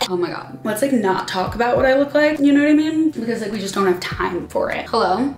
Oh my God. Let's like not talk about what I look like, you know what I mean? Because like we just don't have time for it. Hello?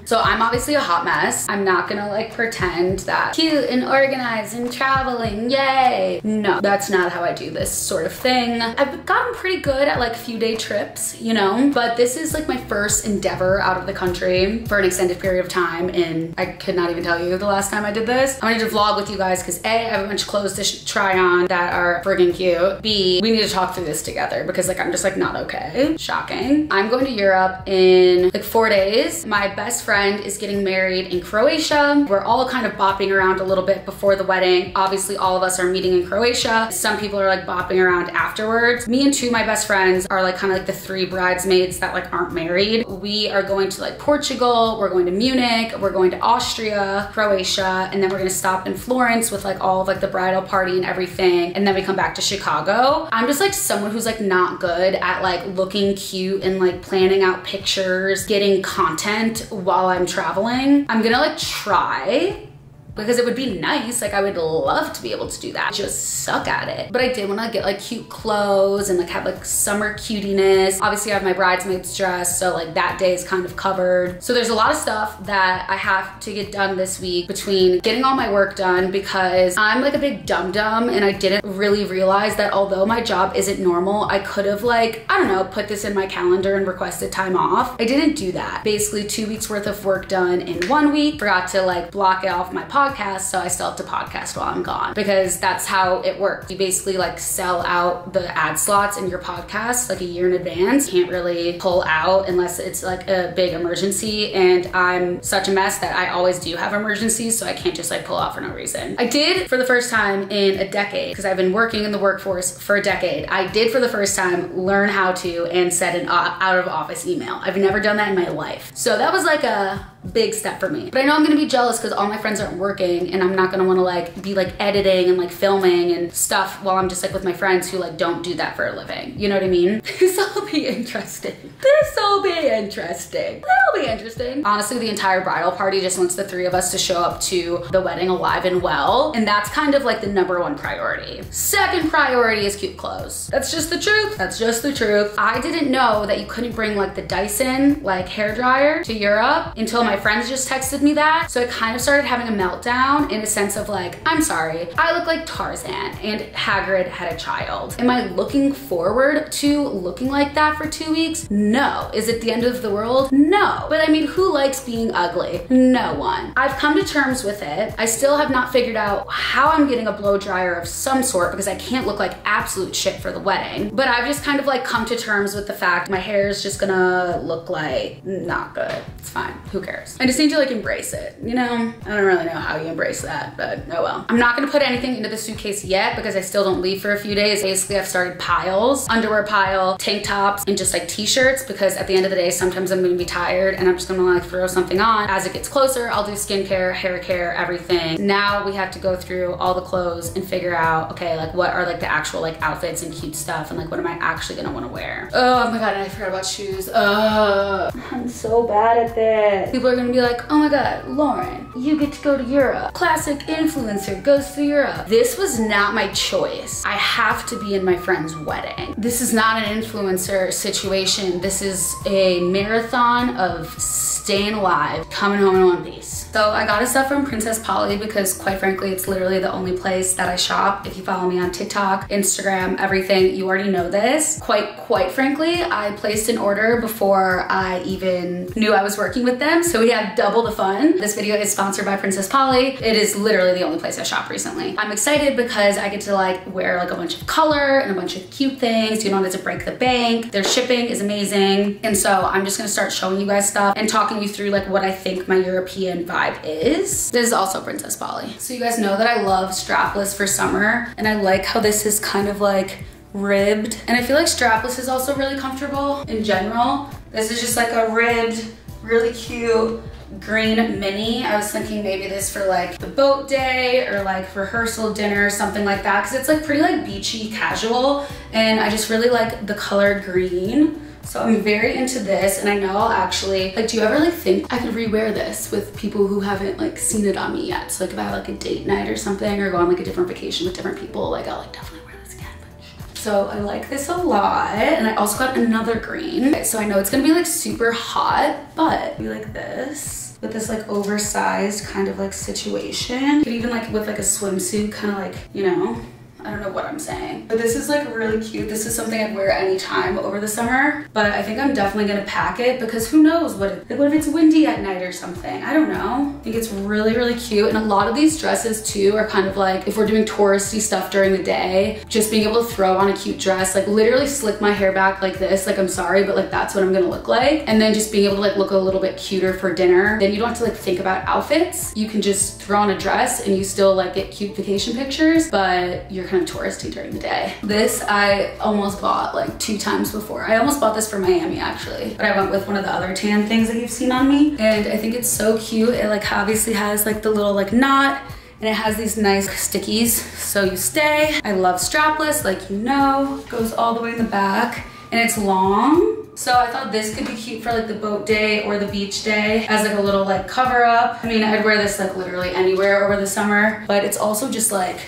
So I'm obviously a hot mess. I'm not gonna like pretend that cute and organized and traveling, yay. No, that's not how I do this sort of thing. I've gotten pretty good at like few day trips, you know, but this is like my first endeavor out of the country for an extended period of time, and I could not even tell you the last time I did this. I wanted to vlog with you guys because A, I have a bunch of clothes to try on that are friggin' cute. B, we need to talk through this together because like I'm just like not okay. Shocking. I'm going to Europe in like 4 days. My best friend is getting married in Croatia. We're all kind of bopping around a little bit before the wedding. Obviously all of us are meeting in Croatia. Some people are like bopping around afterwards. Me and two of my best friends are like kind of like the 3 bridesmaids that like aren't married. We are going to like Portugal, we're going to Munich, we're going to Austria, Croatia, and then we're gonna stop in Florence with like all of like the bridal party and everything, and then we come back to Chicago. I'm just like someone who's like not good at like looking cute and like planning out pictures, getting content while I'm traveling. I'm gonna like try, because it would be nice. Like I would love to be able to do that. I just suck at it. But I did want to get like cute clothes and like have like summer cutiness. Obviously I have my bridesmaid's dress, so like that day is kind of covered. So there's a lot of stuff that I have to get done this week between getting all my work done, because I'm like a big dum-dum and I didn't really realize that although my job isn't normal, I could have like, I don't know, put this in my calendar and requested time off. I didn't do that. Basically 2 weeks worth of work done in 1 week. Forgot to like block it off my podcast, so I still have to podcast while I'm gone, because that's how it works. You basically like sell out the ad slots in your podcast like a year in advance. You can't really pull out unless it's like a big emergency, and I'm such a mess that I always do have emergencies, so I can't just like pull out for no reason. I did for the first time in a decade, because I've been working in the workforce for a decade. I did for the first time learn how to and set an out of office email. I've never done that in my life. So that was like a big step for me. But I know I'm gonna be jealous because all my friends aren't working, and I'm not gonna wanna like be like editing and like filming and stuff while I'm just like with my friends who like don't do that for a living. You know what I mean? This'll be interesting. This'll be interesting. That'll be interesting. Honestly, the entire bridal party just wants the 3 of us to show up to the wedding alive and well. And that's kind of like the #1 priority. Second priority is cute clothes. That's just the truth. That's just the truth. I didn't know that you couldn't bring like the Dyson like hair dryer to Europe until my friends just texted me that. So I kind of started having a meltdown in a sense of like, I'm sorry, I look like Tarzan and Hagrid had a child. Am I looking forward to looking like that for 2 weeks? No. Is it the end of the world? No. But I mean, who likes being ugly? No one. I've come to terms with it. I still have not figured out how I'm getting a blow dryer of some sort, because I can't look like absolute shit for the wedding. But I've just kind of like come to terms with the fact my hair is just gonna look like not good. It's fine. Who cares? I just need to like embrace it, you know? I don't really know how you embrace that, but oh well. I'm not gonna put anything into the suitcase yet because I still don't leave for a few days. Basically, I've started piles, underwear pile, tank tops, and just like t-shirts, because at the end of the day, sometimes I'm gonna be tired and I'm just gonna like throw something on. As it gets closer, I'll do skincare, hair care, everything. Now we have to go through all the clothes and figure out, okay, like what are like the actual like outfits and cute stuff, and like what am I actually gonna wanna wear? Oh my God, and I forgot about shoes. I'm so bad at this. People are gonna be like, oh my God, Lauren, you get to go to Europe. Classic influencer goes to Europe. This was not my choice. I have to be in my friend's wedding. This is not an influencer situation. This is a marathon of staying alive, coming home in one piece. So I got his stuff from Princess Polly because quite frankly, it's literally the only place that I shop. If you follow me on TikTok, Instagram, everything, you already know this. Quite frankly, I placed an order before I even knew I was working with them. So we had double the fun. This video is sponsored by Princess Polly. It is literally the only place I shop recently. I'm excited because I get to like wear like a bunch of color and a bunch of cute things. You don't have to break the bank. Their shipping is amazing. And so I'm just gonna start showing you guys stuff and talking you through like what I think my European vibe is. This is also Princess Polly. So you guys know that I love strapless for summer, and I like how this is kind of like ribbed. And I feel like strapless is also really comfortable in general. This is just like a ribbed, really cute green mini. I was thinking maybe this for like the boat day or like rehearsal dinner, something like that, because it's like pretty like beachy casual, and I just really like the color green. So I'm very into this, and I know I'll actually, like, do you ever like think I could rewear this with people who haven't like seen it on me yet? So like if I have like a date night or something, or go on like a different vacation with different people, like I'll like definitely wear this again. But So I like this a lot. And I also got another green. So I know it's gonna be like super hot, but we like this with this like oversized kind of like situation. But even like with like a swimsuit, kind of like, you know, I don't know what I'm saying, but this is like really cute. This is something I'd wear anytime over the summer, but I think I'm definitely gonna pack it because who knows what if it's windy at night or something? I don't know. I think it's really, really cute. And a lot of these dresses too are kind of like, if we're doing touristy stuff during the day, just being able to throw on a cute dress, like literally slick my hair back like this, like I'm sorry, but like that's what I'm gonna look like. And then just being able to like look a little bit cuter for dinner. Then you don't have to like think about outfits. You can just throw on a dress and you still like get cute vacation pictures, but you're kind of touristy during the day. This I almost bought like 2 times before. I almost bought this for Miami actually, but I went with one of the other tan things that you've seen on me. And I think it's so cute. It like obviously has like the little like knot, and it has these nice stickies so you stay. I love strapless, like you know, it goes all the way in the back and it's long. So I thought this could be cute for like the boat day or the beach day as like a little like cover up. I mean, I'd wear this like literally anywhere over the summer, but it's also just like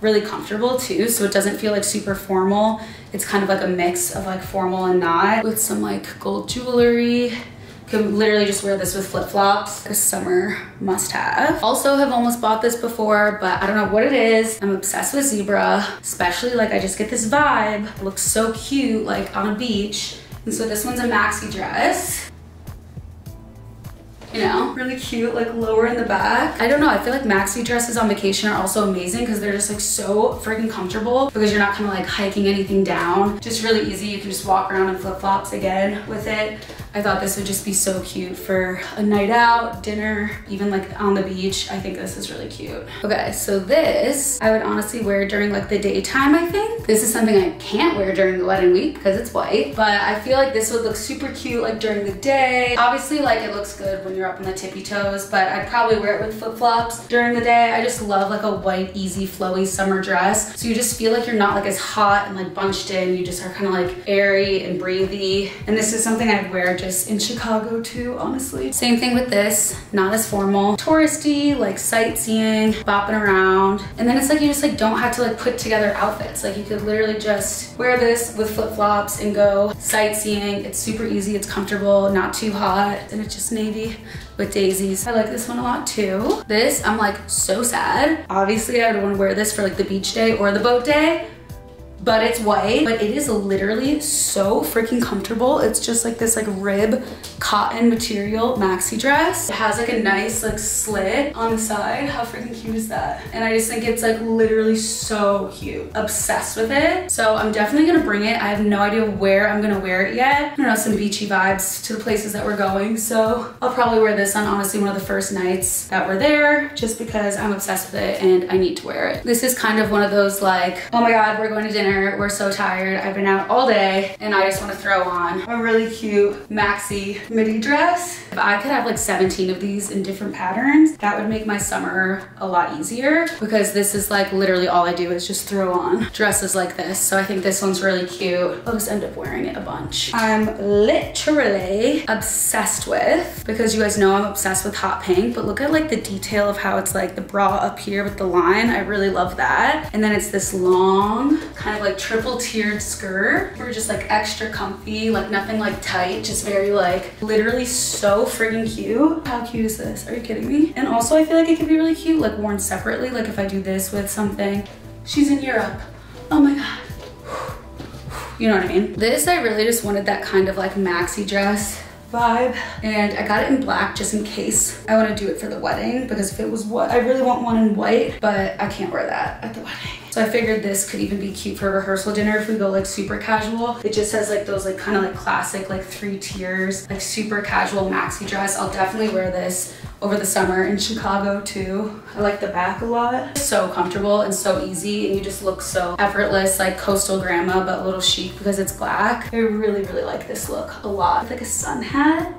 really comfortable too, so it doesn't feel like super formal. It's kind of like a mix of like formal and not, with some like gold jewelry. Could literally just wear this with flip-flops. A summer must-have. Also have almost bought this before, but I don't know what it is. I'm obsessed with zebra, especially like I just get this vibe. It looks so cute like on a beach. And so this one's a maxi dress. You know, really cute, like lower in the back. I don't know, I feel like maxi dresses on vacation are also amazing because they're just like so freaking comfortable because you're not kind of like hiking anything down. Just really easy, you can just walk around in flip-flops again with it. I thought this would just be so cute for a night out, dinner, even like on the beach. I think this is really cute. Okay, so this I would honestly wear during like the daytime, I think. This is something I can't wear during the wedding week because it's white, but I feel like this would look super cute like during the day. Obviously like it looks good when you're up on the tippy toes, but I'd probably wear it with flip-flops during the day. I just love like a white, easy, flowy summer dress. So you just feel like you're not like as hot and like bunched in. You just are kind of like airy and breathy. And this is something I'd wear just in Chicago too, honestly. Same thing with this, not as formal. Touristy, like sightseeing, bopping around. And then it's like you just like don't have to like put together outfits. Like you could literally just wear this with flip-flops and go sightseeing. It's super easy, it's comfortable, not too hot, and it's just navy with daisies. I like this one a lot too. This, I'm like so sad. Obviously I would want to wear this for like the beach day or the boat day, but it's white, but it is literally so freaking comfortable. It's just like this like rib cotton material maxi dress. It has like a nice like slit on the side. How freaking cute is that? And I just think it's like literally so cute. Obsessed with it. So I'm definitely gonna bring it. I have no idea where I'm gonna wear it yet. I don't know, some beachy vibes to the places that we're going. So I'll probably wear this on honestly one of the first nights that we're there, just because I'm obsessed with it and I need to wear it. This is kind of one of those like, oh my God, we're going to dinner. We're so tired. I've been out all day and I just want to throw on a really cute maxi midi dress. If I could have like 17 of these in different patterns, that would make my summer a lot easier, because this is like literally all I do is just throw on dresses like this. So I think this one's really cute. I'll just end up wearing it a bunch. I'm literally obsessed with, because you guys know I'm obsessed with hot pink, but look at like the detail of how it's like the bra up here with the line. I really love that. And then it's this long kind of like triple tiered skirt. We're just like extra comfy, like nothing like tight, just very like literally so friggin' cute. How cute is this? Are you kidding me? And also I feel like it could be really cute like worn separately, like if I do this with something. She's in Europe. Oh my God. You know what I mean? This, I really just wanted that kind of like maxi dress vibe, and I got it in black just in case I want to do it for the wedding, because if it was what I really want one in white, but I can't wear that at the wedding. So I figured this could even be cute for a rehearsal dinner if we go like super casual. It just has like those like kind of like classic like 3 tiers, like super casual maxi dress. I'll definitely wear this over the summer in Chicago too. I like the back a lot. So comfortable and so easy, and you just look so effortless, like coastal grandma, but a little chic because it's black. I really, really like this look a lot. With like a sun hat.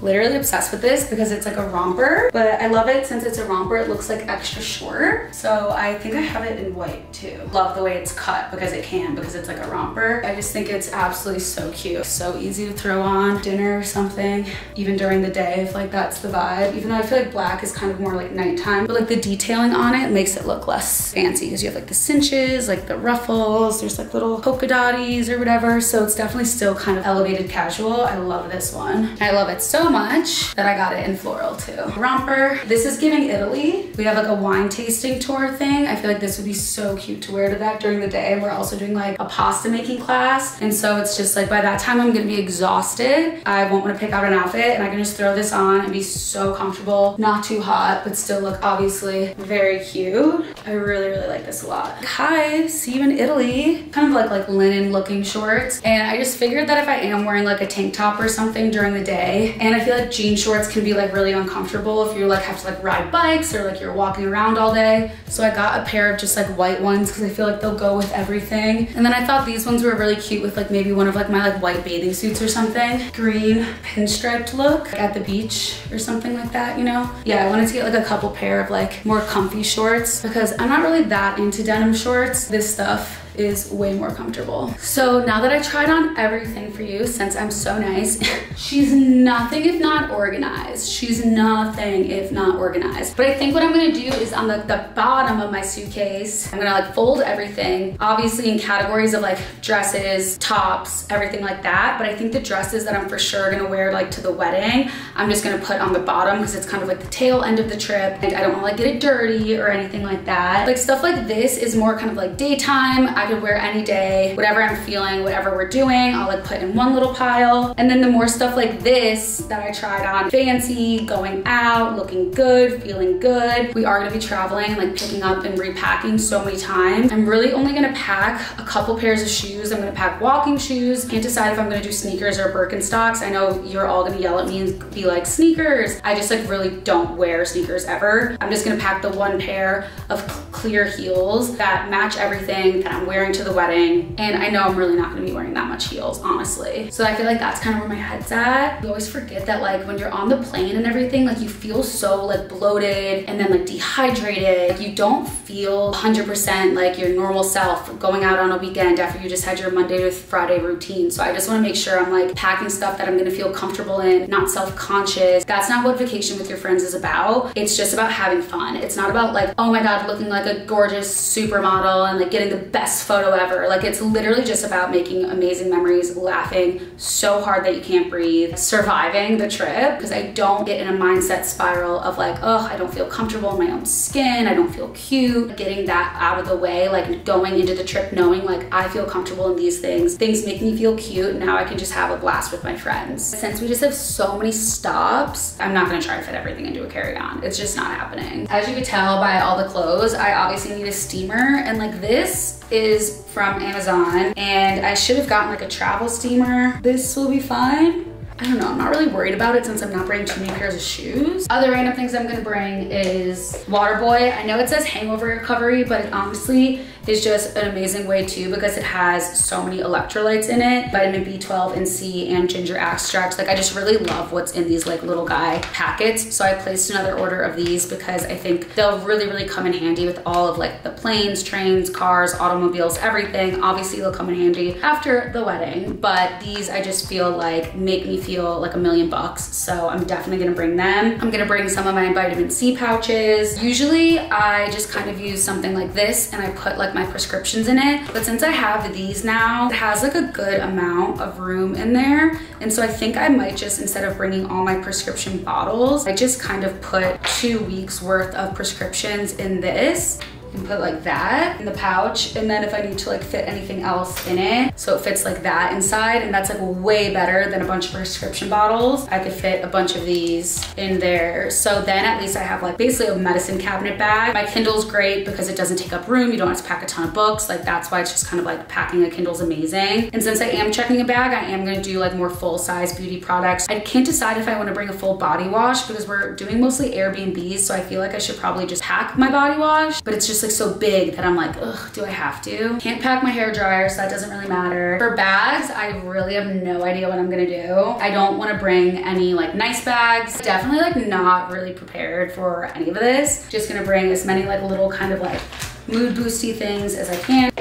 literally obsessed with this because it's like a romper, but I love it since it's a romper. It looks like extra short. So I think I have it in white too. Love the way it's cut because it's like a romper. I just think it's absolutely so cute. So easy to throw on dinner or something, even during the day if like that's the vibe. Even though I feel like black is kind of more like nighttime, but like the detailing on it makes it look less fancy because you have like the cinches, like the ruffles, there's like little polka dotties or whatever. So it's definitely still kind of elevated casual. I love this one. I love it so much that I got it in floral too. Romper. This is giving Italy. We have like a wine tasting tour thing. I feel like this would be so cute to wear to that during the day. We're also doing like a pasta making class. And so it's just like by that time I'm gonna be exhausted. I won't want to pick out an outfit and I can just throw this on and be so comfortable. Not too hot, but still look obviously very cute. I really, really like this a lot. Hi, see you in Italy. Kind of like linen looking shorts. And I just figured that if I am wearing like a tank top or something during the day, and I feel like jean shorts can be like really uncomfortable if you like have to like ride bikes or like you're walking around all day. So I got a pair of just like white ones because I feel like they'll go with everything. And then I thought these ones were really cute with like maybe one of like my like white bathing suits or something. Green pinstriped look at the beach or something like that, you know? Yeah, I wanted to get like a couple pair of like more comfy shorts because I'm not really that into denim shorts. This stuff is way more comfortable. So now that I tried on everything for you, since I'm so nice, she's nothing if not organized. She's nothing if not organized. But I think what I'm gonna do is on the bottom of my suitcase, I'm gonna like fold everything, obviously in categories of like dresses, tops, everything like that. But I think the dresses that I'm for sure gonna wear like to the wedding, I'm just gonna put on the bottom because it's kind of like the tail end of the trip. And I don't wanna like get it dirty or anything like that. Like stuff like this is more kind of like daytime. I could wear any day, whatever I'm feeling, whatever we're doing, I'll like put in one little pile. And then the more stuff like this that I tried on, fancy, going out, looking good, feeling good. We are gonna be traveling, like picking up and repacking so many times. I'm really only gonna pack a couple pairs of shoes. I'm gonna pack walking shoes. Can't decide if I'm gonna do sneakers or Birkenstocks. I know you're all gonna yell at me and be like, sneakers. I just like really don't wear sneakers ever. I'm just gonna pack the one pair of clear heels that match everything that I'm wearing to the wedding. And I know I'm really not gonna be wearing that much heels, honestly. So I feel like that's kind of where my head's at. You always forget that like when you're on the plane and everything, like you feel so like bloated and then like dehydrated. Like, you don't feel 100% like your normal self going out on a weekend after you just had your Monday to Friday routine. So I just wanna make sure I'm like packing stuff that I'm gonna feel comfortable in, not self-conscious. That's not what vacation with your friends is about. It's just about having fun. It's not about like, oh my God, looking like a gorgeous supermodel and like getting the best photo ever. Like it's literally just about making amazing memories, laughing so hard that you can't breathe, surviving the trip. Because I don't get in a mindset spiral of like, oh, I don't feel comfortable in my own skin, I don't feel cute. Getting that out of the way, like going into the trip knowing like I feel comfortable in these things make me feel cute. Now I can just have a blast with my friends. Since we just have so many stops, I'm not gonna try to fit everything into a carry-on. It's just not happening. As you can tell by all the clothes, I obviously need a steamer, and like this is from Amazon, and I should have gotten like a travel steamer. This will be fine. I don't know, I'm not really worried about it since I'm not bringing too many pairs of shoes. Other random things I'm gonna bring is Waterboy. I know it says hangover recovery, but it honestly is just an amazing way too because it has so many electrolytes in it, vitamin B12 and C and ginger extract. Like I just really love what's in these like little guy packets. So I placed another order of these because I think they'll really, really come in handy with all of like the planes, trains, cars, automobiles, everything. Obviously they'll come in handy after the wedding, but these I just feel like make me feel like $1,000,000. So I'm definitely gonna bring them. I'm gonna bring some of my vitamin C pouches. Usually I just kind of use something like this and I put like my prescriptions in it. But since I have these now, it has like a good amount of room in there. And so I think I might just, instead of bringing all my prescription bottles, I just kind of put 2 weeks worth of prescriptions in this. And put like that in the pouch, and then if I need to like fit anything else in it, so it fits like that inside, and that's like way better than a bunch of prescription bottles. I could fit a bunch of these in there, so then at least I have like basically a medicine cabinet bag. My Kindle's great because it doesn't take up room. You don't have to pack a ton of books. Like that's why it's just kind of like packing a Kindle's amazing. And since I am checking a bag, I am gonna do like more full-size beauty products. I can't decide if I want to bring a full body wash because we're doing mostly Airbnbs, so I feel like I should probably just pack my body wash, but it's just just like so big that I'm like, ugh, do I have to? Can't pack my hair dryer, so that doesn't really matter. For bags, I really have no idea what I'm gonna do. I don't wanna bring any like nice bags. Definitely like not really prepared for any of this. Just gonna bring as many like little kind of like mood boosty things as I can.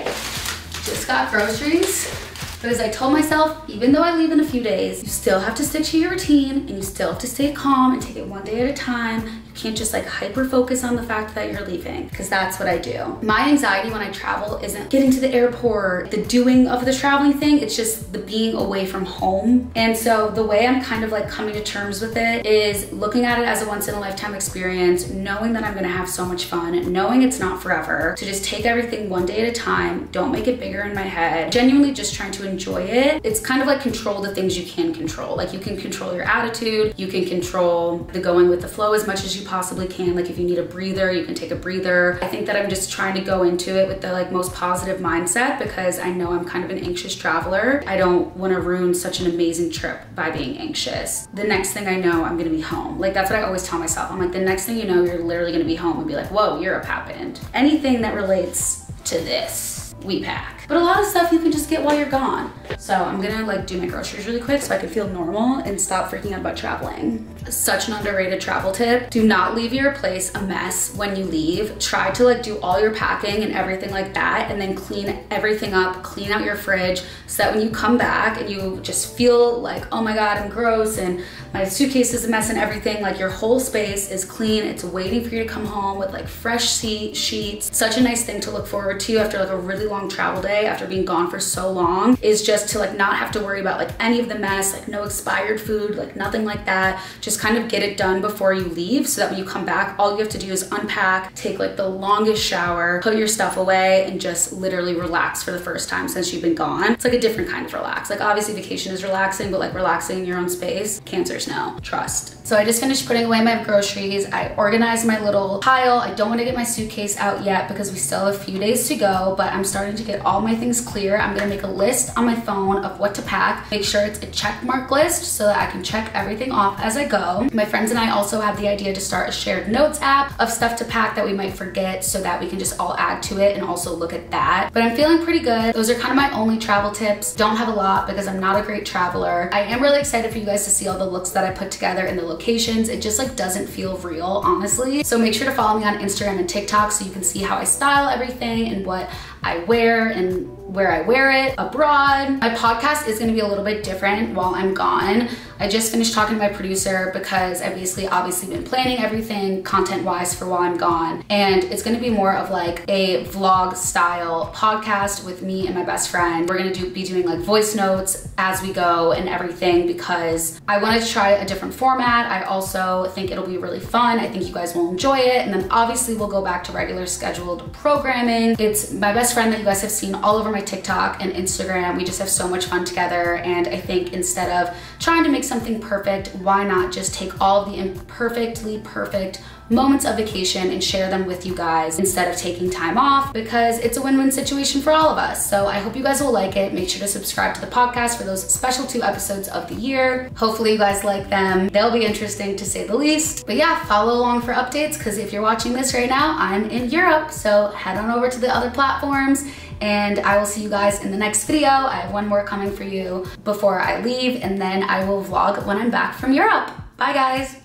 Just got groceries. Because I told myself, even though I leave in a few days, you still have to stick to your routine and you still have to stay calm and take it one day at a time. You can't just like hyper focus on the fact that you're leaving, because that's what I do. My anxiety when I travel isn't getting to the airport, the doing of the traveling thing, it's just the being away from home. And so the way I'm kind of like coming to terms with it is looking at it as a once in a lifetime experience, knowing that I'm gonna have so much fun, knowing it's not forever, to just take everything one day at a time, don't make it bigger in my head, genuinely just trying to enjoy it. It's kind of like control the things you can control. Like you can control your attitude, you can control the going with the flow as much as you possibly can. Like if you need a breather, you can take a breather. I think that I'm just trying to go into it with the like most positive mindset, because I know I'm kind of an anxious traveler. I don't want to ruin such an amazing trip by being anxious. The next thing I know, I'm gonna be home. Like that's what I always tell myself. I'm like, the next thing you know, you're literally gonna be home and be like, whoa, Europe happened. Anything that relates to this, we pack. But a lot of stuff you can just get while you're gone. So I'm gonna like do my groceries really quick so I can feel normal and stop freaking out about traveling. Such an underrated travel tip. Do not leave your place a mess when you leave. Try to like do all your packing and everything like that, and then clean everything up, clean out your fridge, so that when you come back and you just feel like, oh my God, I'm gross and my suitcase is a mess and everything, like your whole space is clean. It's waiting for you to come home with like fresh sheets. Such a nice thing to look forward to after like a really long travel day, after being gone for so long, is just to like not have to worry about like any of the mess, like no expired food, like nothing like that. Just kind of get it done before you leave, so that when you come back, all you have to do is unpack, take like the longest shower, put your stuff away, and just literally relax for the first time since you've been gone. It's like a different kind of relax. Like obviously vacation is relaxing, but like relaxing in your own space, cancers no, trust. So I just finished putting away my groceries. I organized my little pile. I don't want to get my suitcase out yet because we still have a few days to go, but I'm starting to get all my things clear. I'm gonna make a list on my phone of what to pack, make sure it's a check mark list so that I can check everything off as I go. My friends and I also have the idea to start a shared notes app of stuff to pack that we might forget, so that we can just all add to it and also look at that. But I'm feeling pretty good. Those are kind of my only travel tips. Don't have a lot because I'm not a great traveler. I am really excited for you guys to see all the looks that I put together and the locations. It just like doesn't feel real, honestly. So make sure to follow me on Instagram and TikTok so you can see how I style everything and what I wear and where I wear it abroad. My podcast is gonna be a little bit different while I'm gone. I just finished talking to my producer because I basically obviously been planning everything content-wise for while I'm gone. And it's gonna be more of like a vlog style podcast with me and my best friend. We're gonna be doing like voice notes as we go and everything, because I wanted to try a different format. I also think it'll be really fun. I think you guys will enjoy it. And then obviously we'll go back to regular scheduled programming. It's my best friend that you guys have seen all over my TikTok and Instagram. We just have so much fun together. And I think instead of trying to make something perfect, why not just take all of the imperfectly perfect moments of vacation and share them with you guys instead of taking time off, because it's a win-win situation for all of us. So I hope you guys will like it. Make sure to subscribe to the podcast for those special 2 episodes of the year. Hopefully you guys like them. They'll be interesting to say the least. But yeah, follow along for updates, because if you're watching this right now, I'm in Europe. So head on over to the other platforms, and I will see you guys in the next video. I have one more coming for you before I leave, and then I will vlog when I'm back from Europe. Bye guys.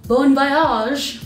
Bon voyage.